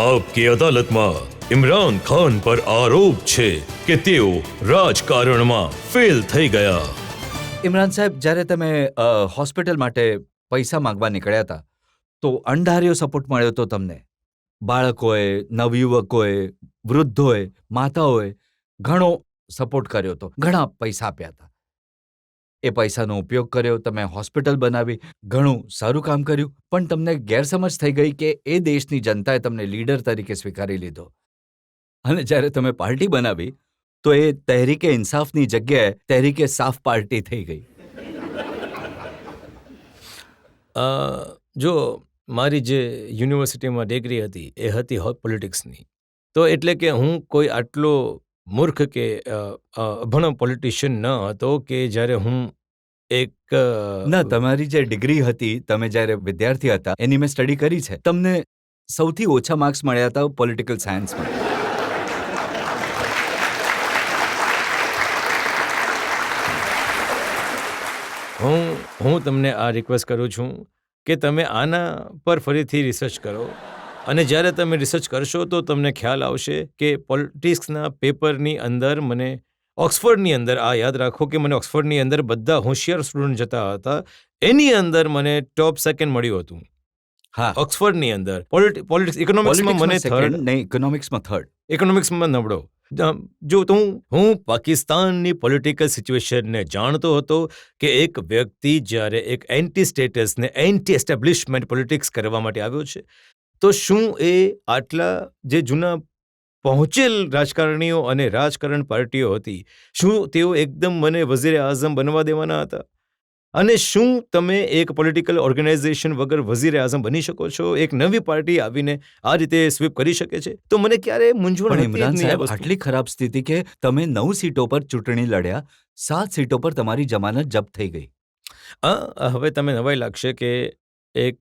આપકી અદાલતમાં ઇમરાન ખાન પર આરોપ છે કે તેઓ રાજકારણમાં ફેલ થઈ ગયા. ઇમરાન સાહેબ, જ્યારે તમે હોસ્પિટલ માટે પૈસા માંગવા નીકળ્યા હતા તો અણધાર્યો સપોર્ટ મળ્યો હતો તમને. બાળકોએ, નવયુવકોએ, વૃદ્ધોએ, માતાઓએ ઘણો સપોર્ટ કર્યો હતો, ઘણા પૈસા આપ્યા હતા. એ પૈસાનો ઉપયોગ કર્યો, તમે હોસ્પિટલ બનાવી, ઘણું સારું કામ કર્યું, પણ તમને ગેરસમજ થઈ ગઈ કે એ દેશની જનતાએ તમને લીડર તરીકે સ્વીકારી લીધો. અને જ્યારે તમે પાર્ટી બનાવી તો એ તહેરીકે ઇન્સાફની જગ્યાએ તહેરીકે સાફ પાર્ટી થઈ ગઈ. જો મારી જે યુનિવર્સિટીમાં ડિગ્રી હતી એ હતી પોલિટિક્સની, તો એટલે કે હું કોઈ આટલો મૂર્ખ કે અભણ પોલિટિશિયન ન હતો કે જ્યારે હું એક ના, તમારી જે ડિગ્રી હતી, તમે જ્યારે વિદ્યાર્થી હતા એની મેં સ્ટડી કરી છે. તમને સૌથી ઓછા માર્ક્સ મળ્યા હતા પોલિટિકલ સાયન્સમાં. હું તમને આ રિક્વેસ્ટ કરું છું કે તમે આના પર ફરીથી રિસર્ચ કરો, અને જ્યારે તમે રિસર્ચ કરશો તો તમને ખ્યાલ આવશે કે પોલિટિક્સના પેપરની અંદર મને ઓક્સફર્ડની અંદર, આ યાદ રાખો કે મને ઓક્સફર્ડની અંદર બધા હોશિયાર સ્ટુડન્ટ જતા હતા, એની અંદર મને ટોપ સેકન્ડ મળ્યું હતું. હા, ઓક્સફર્ડની અંદર પોલિટિક્સ, ઇકોનોમિક્સમાં મને થર્ડ, નહીં, ઇકોનોમિક્સમાં થર્ડ, ઇકોનોમિક્સમાં નબળો. જો તો હું પાકિસ્તાનની પોલિટિકલ સિચ્યુએશનને જાણતો હતો કે એક વ્યક્તિ જ્યારે એક એન્ટી સ્ટેટસને, એન્ટી એસ્ટેબ્લિશમેન્ટ પોલિટિક્સ કરવા માટે આવ્યો છે, તો શું એ આટલા જે જૂના પહોંચેલ રાજકારણીઓ અને રાજકારણ પાર્ટીઓ હતી, શું તેઓ એકદમ મને વઝીર આઝમ બનવા દેવાના હતા? અને શું તમે એક પોલિટિકલ ઓર્ગેનાઇઝેશન વગર વઝીર આઝમ બની શકો છો? એક નવી પાર્ટી આવીને આ રીતે સ્વીપ કરી શકે છે? તો મને ક્યારે મૂંઝવણ પણ ઇમરાન સાહેબ, આટલી ખરાબ સ્થિતિ કે તમે 9 સીટો પર ચૂંટણી લડ્યા, 7 સીટો પર તમારી જમાનત જપ્ત થઈ ગઈ. હવે તમે નવાઈ લાગશે કે એક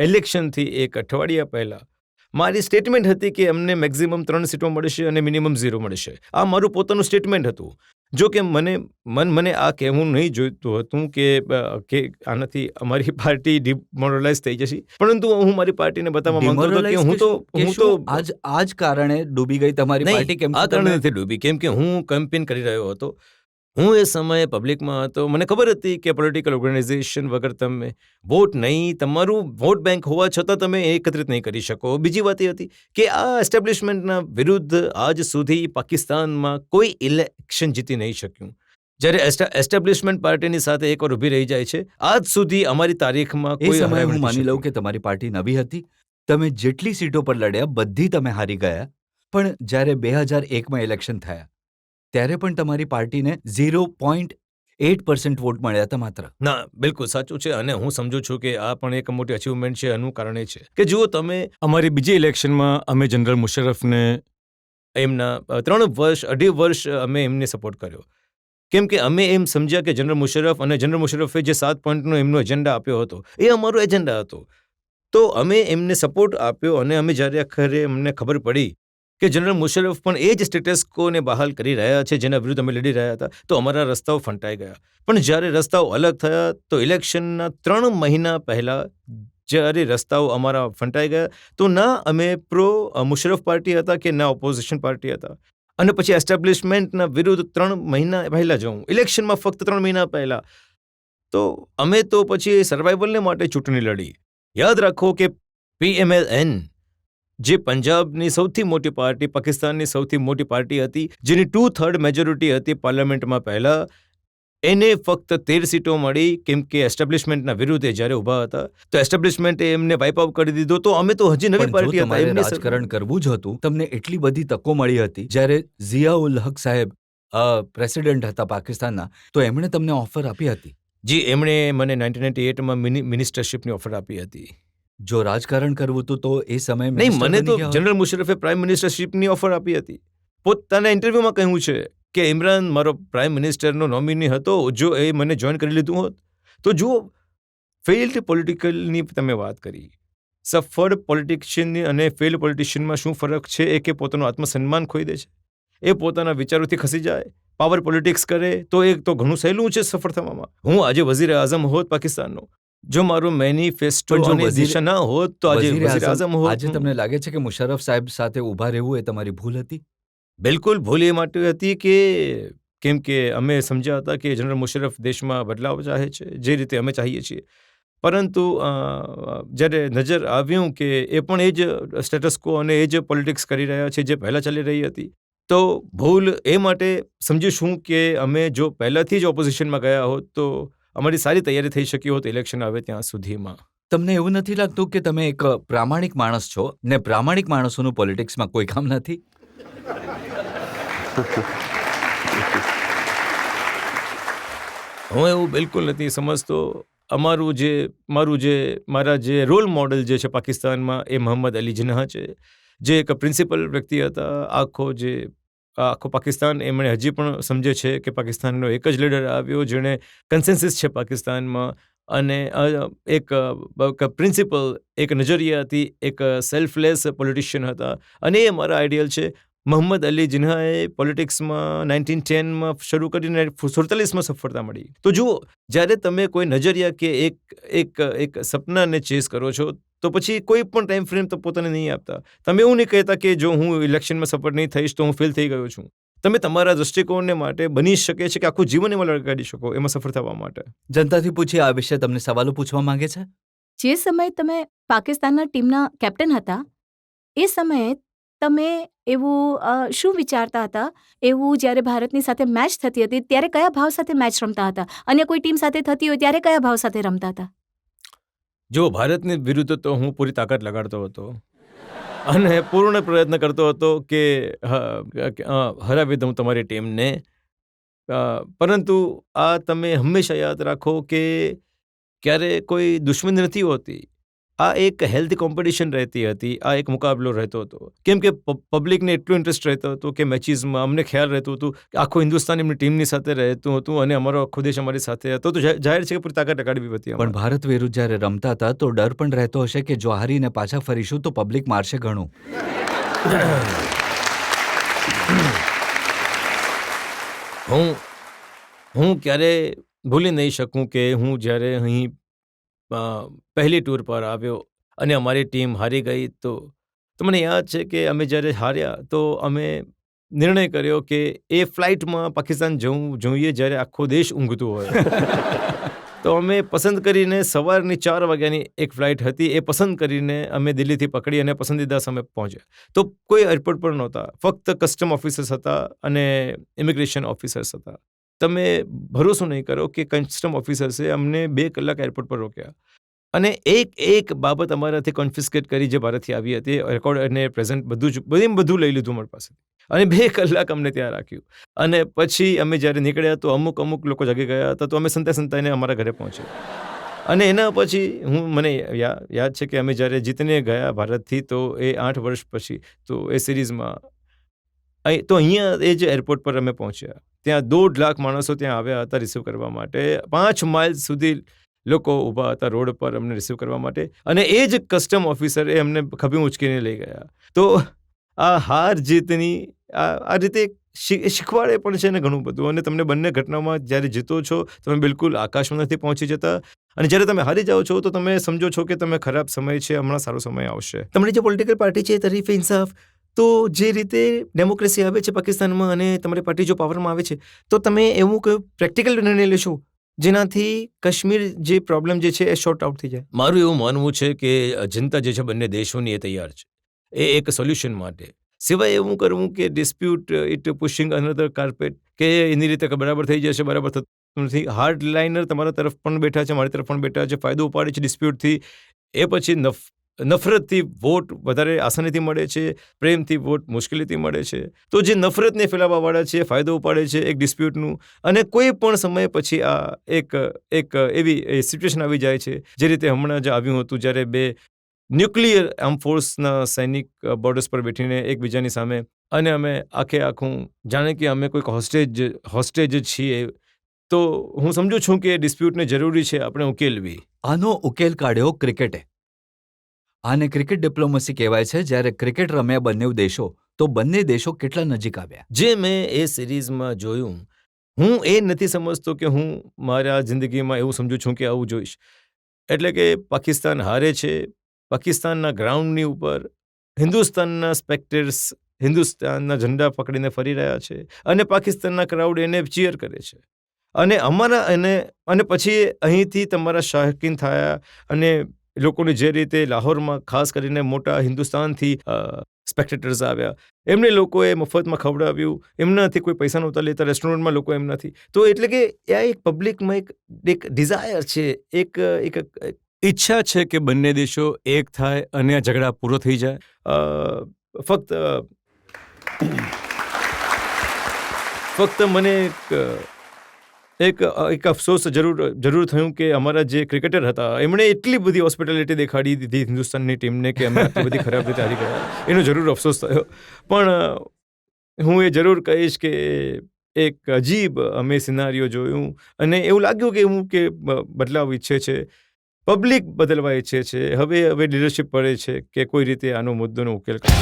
ઇલેક્શનથી એક અઠવાડિયા પહેલાં મારી સ્ટેટમેન્ટ હતી કે અમને મેક્ઝિમમ 3 સીટો મળશે અને મિનિમમ 0 મળશે. આ મારું પોતાનું સ્ટેટમેન્ટ હતું. જો કે મને આ કહેવું નહીં જોઈતું હતું કે આનાથી અમારી પાર્ટી ડિમોરલાઇઝ થઈ જશે, પરંતુ હું મારી પાર્ટીને બતાવવા માંગતો હતો કે હું તો આ જ કારણે ડૂબી ગઈ તમારી પાર્ટી. કેમ આ કારણે નથી ડૂબી, કેમ કે હું કેમ્પેન કરી રહ્યો હતો. હું એ સમયે પબ્લિકમાં હતો. મને ખબર હતી કે પોલિટિકલ ઓર્ગેનાઇઝેશન વગર તમે વોટ નહીં, તમારું વોટ બેંક હોવા છતાં તમે એકત્રિત નહીં કરી શકો. બીજી વાત એ હતી કે આ એસ્ટેબ્લિશમેન્ટના વિરુદ્ધ આજ સુધી પાકિસ્તાનમાં કોઈ ઇલેક્શન જીતી નહીં શક્યું. જ્યારે એસ્ટેબ્લિશમેન્ટ પાર્ટીની સાથે એકવાર ઊભી રહી જાય છે, આજ સુધી અમારી તારીખમાં કોઈ સમયે હું માની લઉં કે તમારી પાર્ટી નવી હતી, તમે જેટલી સીટો પર લડ્યા બધી તમે હારી ગયા, પણ જ્યારે 2001માં ઇલેક્શન થયા ત્યારે પણ તમારી પાર્ટીને 0.8% વોટ મળ્યા હતા માત્ર. ના, બિલકુલ સાચું છે, અને હું સમજુ છું કે આ પણ એક મોટી અચીવમેન્ટ છે. એનું કારણ એ છે કે જુઓ, તમે અમારી બીજી ઇલેક્શનમાં અમે જનરલ મુશર્રફને એમના 2.5 વર્ષ અમે એમને સપોર્ટ કર્યો, કેમ કે અમે એમ સમજ્યા કે જનરલ મુશર્રફે જે 7 પોઈન્ટનો એમનો એજન્ડા આપ્યો હતો એ અમારો એજન્ડા હતો. તો અમે એમને સપોર્ટ આપ્યો, અને અમે જ્યારે આખરે અમને ખબર પડી કે જનરલ મુશર્રફ પણ એ જ સ્ટેટસ કોને બહાલ કરી રહ્યા છે જેના વિરુદ્ધ અમે લડી રહ્યા હતા, તો અમારા રસ્તાઓ ફંટાઈ ગયા. પણ જ્યારે રસ્તાઓ અલગ થયા તો ઇલેક્શનના 3 મહિના પહેલાં જ્યારે રસ્તાઓ અમારા ફંટાઈ ગયા, તો ના અમે પ્રો મુશર્રફ પાર્ટી હતા કે ના ઓપોઝિશન પાર્ટી હતા. અને પછી એસ્ટેબ્લિશમેન્ટના વિરુદ્ધ 3 મહિના પહેલાં જવું, ઇલેક્શનમાં ફક્ત 3 મહિના પહેલાં, તો અમે તો પછી સર્વાઈવલને માટે ચૂંટણી લડી. યાદ રાખો કે PMLN, જે પંજાબની સૌથી મોટી પાર્ટી, પાકિસ્તાનની સૌથી મોટી પાર્ટી હતી, જેની 2/3 મેજોરિટી હતી પાર્લામેન્ટમાં પહેલાં, એને ફક્ત 13 સીટો મળી, કેમ કે એસ્ટેબ્લિશમેન્ટના વિરુદ્ધ જ્યારે ઊભા હતા તો એસ્ટેબ્લિશમેન્ટે એમને વાઇપ આઉટ કરી દીધો. તો અમે તો હજી નવી પાર્ટી હતા. એમને રાજકારણ કરવું જ હતું, તમને એટલી બધી તકો મળી હતી. જ્યારે ઝિયાઉલ હક સાહેબ પ્રેસિડેન્ટ હતા પાકિસ્તાનના, તો એમણે તમને ઓફર આપી હતી. જી, એમણે મને 1998માં મિનિસ્ટરશિપની ઓફર આપી હતી. જો રાજકારણ કરવું હતું તો એ સમયે નહીં, મને તો જનરલ મુશર્રફે પ્રાઇમ મિનિસ્ટરશિપની ઓફર આપી હતી. પોતાના ઇન્ટરવ્યુમાં કહ્યું છે કે ઇમરાન મારો પ્રાઇમ મિનિસ્ટરનો નોમિની હતો. જો એ મને જોઈન કરી લીધું હોત તો જુઓ, ફેઇલ્ડ પોલિટિકલની તમે વાત કરી, સફળ પોલિટિશિયનની અને ફેઇલ્ડ પોલિટિશિયનમાં શું ફરક છે? એ કે પોતાનું આત્મસન્માન ખોઈ દે છે, એ પોતાના વિચારોથી ખસી જાય, પાવર પોલિટિક્સ કરે, તો એ તો ઘણું સહેલું છે સફળ થવામાં. હું આજે વઝીર આઝમ હોત પાકિસ્તાનનો, જો મારું મેનિફેસ્ટો પણ જો અને વઝીર- દિશા ના હોત તો આજે વઝીર આઝમ હોત. આજે તમને લાગે છે કે મુશર્રફ સાહેબ સાથે ઊભા રહેવું એ તમારી ભૂલ હતી? બિલકુલ ભૂલ એ માટે હતી કે કેમ કે અમે સમજ્યા હતા કે જનરલ મુશર્રફ દેશમાં બદલાવ ચાહે છે જે રીતે અમે ચાહીએ છીએ. પરંતુ જ્યારે નજર આવ્યું કે એ પણ એ જ સ્ટેટસ કો અને એ જ પોલિટિક્સ કરી રહ્યા છે જે પહેલાં ચાલી રહી હતી, તો ભૂલ એ માટે સમજીશું કે અમે જો પહેલાંથી જ ઓપોઝિશનમાં ગયા હોત તો અમારી સારી તૈયારી થઈ શકી હોત ઇલેક્શન આવે ત્યાં સુધીમાં. તમને એવું નથી લાગતું કે તમે એક પ્રામાણિક માણસ છો ને પ્રામાણિક માણસોનું પોલિટિક્સમાં કોઈ કામ નથી? હું એવું બિલકુલ નથી સમજતો. મારા જે રોલ મોડલ જે છે પાકિસ્તાનમાં એ મોહમ્મદ અલી જિન્ના છે, જે એક પ્રિન્સિપલ વ્યક્તિ હતા. આખો પાકિસ્તાન એમણે હજી પણ સમજે છે કે પાકિસ્તાનનો એક જ લીડર આવ્યો જેણે કન્સેન્સસ છે પાકિસ્તાનમાં, અને એક પ્રિન્સિપલ, એક નજરિયાથી એક સેલ્ફલેસ પોલિટિશિયન હતા, અને એ મારા આઈડિયલ છે. મોહમ્મદ અલી જિન્નાએ પોલિટિક્સમાં 1910માં શરૂ કરીને 47માં સફળતા મળી. તો જુઓ, જ્યારે તમે કોઈ નજરિયા કે એક સપનાને ચેસ કરો છો તો પછી કોઈ પણ ટાઈમ ફ્રેમ તો પોતાને નહીં આપતા. તમે એવું નહીં કહેતા કે જો હું ઇલેક્શનમાં સફળ નહીં થઈશ તો હું ફેલ થઈ ગયો છું. તમે તમારા દૃષ્ટિકોણને માટે બની શકે છે કે આખું જીવન એમાં લગાડી શકો એમાં સફળ થવા માટે. જનતાથી પૂછી આ વિશે તમને સવાલો પૂછવા માંગે છે. જે સમયે તમે પાકિસ્તાનના ટીમના કેપ્ટન હતા એ સમયે તમે એવું શું વિચારતા હતા? એવું જ્યારે ભારતની સાથે મેચ થતી હતી ત્યારે કયા ભાવ સાથે મેચ રમતા હતા? અન્ય કોઈ ટીમ સાથે થતી હોય ત્યારે કયા ભાવ સાથે રમતા હતા? જો ભારતની વિરુદ્ધ તો હું પૂરી તાકાત લગાડતો હતો અને પૂર્ણ પ્રયત્ન કરતો હતો કે હરાવી દઉં તમારી ટીમને. પરંતુ આ તમે હંમેશા યાદ રાખો કે ક્યારે કોઈ દુશ્મની નથી હોતી. આ એક હેલ્ધી કોમ્પિટિશન રહેતી હતી, આ એક મુકાબલો રહેતો હતો. કેમ કે પબ્લિકને એટલું ઇન્ટરેસ્ટ રહેતો હતો કે મેચીસમાં અમને ખ્યાલ રહેતું હતું કે આખું હિન્દુસ્તાન એમની ટીમની સાથે રહેતું હતું અને અમારો આખો દેશ અમારી સાથે હતો. તો જાહેર છે કે પૂરી તાકાત લગાડવી હતી. પણ ભારત વિરુદ્ધ જ્યારે રમતા હતા તો ડર પણ રહેતો હશે કે જો હારીને પાછા ફરીશું તો પબ્લિક મારશે ઘણું. હું ક્યારે ભૂલી નહીં શકું કે હું જ્યારે અહીં પહેલી ટૂર પર આવ્યો અને અમારી ટીમ હારી ગઈ તો મને યાદ છે કે અમે જ્યારે હાર્યા તો અમે નિર્ણય કર્યો કે એ ફ્લાઇટમાં પાકિસ્તાન જવું જોઈએ જ્યારે આખો દેશ ઊંઘતું હોય. તો અમે પસંદ કરીને સવારની 4 વાગ્યાની એક ફ્લાઇટ હતી, એ પસંદ કરીને અમે દિલ્હીથી પકડી અને પસંદીદા સમયે પહોંચ્યા. તો કોઈ એરપોર્ટ પર નહોતા, ફક્ત કસ્ટમ ઓફિસર્સ હતા અને ઇમિગ્રેશન ઓફિસર્સ હતા. તમે ભરોસો નહીં કરો કે કસ્ટમ ઓફિસર્સે અમને 2 કલાક એરપોર્ટ પર રોક્યા અને એક બાબત અમારાથી કોન્ફિસ્કેટ કરી જે ભારતથી આવી હતી, રેકોર્ડ અને પ્રેઝન્ટ બધું લઈ લીધું મારી પાસે અને 2 કલાક અમને ત્યાં રાખ્યું. અને પછી અમે જ્યારે નીકળ્યા તો અમુક લોકો જાગી ગયા હતા, તો અમે સંતાઈને અમારા ઘરે પહોંચ્યા. અને એના પછી મને યાદ છે કે અમે જ્યારે જીતીને ગયા ભારતથી તો એ 8 વર્ષ પછી તો એ સિરીઝમાં તો અહીંયા એ જ એરપોર્ટ પર અમે પહોંચ્યા. ત્યાં 1.5 લાખ માણસો ત્યાં આવ્યા હતા રિસીવ કરવા માટે. 5 માઇલ સુધી લોકો ઊભા હતા રોડ પર અમને રિસીવ કરવા માટે, અને એ જ કસ્ટમ ઓફિસર એ અમને ખભે ઉંચકીને લઈ ગયા. તો આ હાર જીતની આ રીતે શીખવાડે પણ છે ને ઘણું બધું. અને તમને બંને ઘટનામાં જ્યારે જીતો છો તમે બિલકુલ આકાશમાં નથી પહોંચી જતા, અને જ્યારે તમે હારી જાઓ છો તો તમે સમજો છો કે તમે ખરાબ સમય છે, હમણાં સારો સમય આવશે. તમારી જે પોલિટિકલ પાર્ટી છે તરીકે ઇન્સાફ, તો જે રીતે ડેમોક્રેસી આવે છે પાકિસ્તાનમાં અને તમારી પાર્ટી જો પાવરમાં આવે છે તો તમે એવું કોઈ પ્રેક્ટિકલ નિર્ણય લેશો જેનાથી કાશ્મીર જે પ્રોબ્લેમ જે છે એ શોર્ટ આઉટ થઈ જાય? મારું એવું માનવું છે કે જનતા જે છે બંને દેશોની એ તૈયાર છે એ એક સોલ્યુશન માટે. સિવાય એવું કરવું કે dispute it pushing another carpet, કે એની રીતે બરાબર થઈ જશે, બરાબર થતું નથી. હાર્ડ લાઇનર તમારા તરફ પણ બેઠા છે, મારી તરફ પણ બેઠા છે, ફાયદો ઉપાડે છે ડિસ્પ્યુટથી. એ પછી નફરતથી વોટ વધારે આસાનીથી મળે છે, પ્રેમથી વોટ મુશ્કેલીથી મળે છે. તો જે નફરતને ફેલાવવાવાળા છે ફાયદો ઉપાડે છે એક ડિસ્પ્યુટનું, અને કોઈ પણ સમય પછી આ એક એવી સિચ્યુએશન આવી જાય છે જે રીતે હમણાં જ આવ્યું હતું જ્યારે 2 ન્યુક્લિયર આર્મ ફોર્સના સૈનિક બોર્ડર્સ પર બેઠીને એકબીજાની સામે, અને અમે આખું જાણે કે અમે કોઈક હોસ્ટેજ છીએ. તો હું સમજુ છું કે ડિસ્પ્યુટને જરૂરી છે આપણે ઉકેલવી. આનો ઉકેલ કાઢ્યો ક્રિકેટે. આને ક્રિકેટ ડિપ્લોમસી કહેવાય છે. જ્યારે ક્રિકેટ રમ્યા બંને દેશો તો બંને દેશો કેટલા નજીક આવ્યા. જે મેં એ સિરીઝમાં જોયું, હું એ નથી સમજતો કે હું મારા જિંદગીમાં એવું સમજુ છું કે આવું જોઈશ. એટલે કે પાકિસ્તાન હારે છે, પાકિસ્તાનના ગ્રાઉન્ડની ઉપર હિન્દુસ્તાનના સ્પેક્ટર્સ હિન્દુસ્તાનના ઝંડા પકડીને ફરી રહ્યા છે અને પાકિસ્તાનના ક્રાઉડ એને ચીયર કરે છે અને અને પછી અહીંથી તમારા શાહકીન થયા અને લોકોને જે રીતે લાહોરમાં ખાસ કરીને મોટા હિન્દુસ્તાનથી સ્પેક્ટેટર્સ આવ્યા, એમને લોકોએ મફતમાં ખવડાવ્યું, એમનાથી કોઈ પૈસા નહોતા લેતા, રેસ્ટોરન્ટમાં લોકો એમનાથી. તો એટલે કે આ એક પબ્લિકમાં એક ડિઝાયર છે, એક ઈચ્છા છે કે બંને દેશો એક થાય અને આ ઝઘડા પૂરો થઈ જાય. ફક્ત મને એક અફસોસ જરૂર થયું કે અમારા જે ક્રિકેટર હતા એમણે એટલી બધી હોસ્પિટાલિટી દેખાડી દીધી હિન્દુસ્તાનની ટીમને કે અમે આટલી બધી ખરાબ રીતે હારી ગયા, એનો જરૂર અફસોસ થયો. પણ હું એ જરૂર કહીશ કે એક અજીબ અમે સિનારીઓ જોયું અને એવું લાગ્યું કે બદલાવ ઈચ્છે છે, પબ્લિક બદલવા ઈચ્છે છે. હવે લીડરશિપ પડે છે કે કોઈ રીતે આનો મુદ્દાનો ઉકેલ કરે.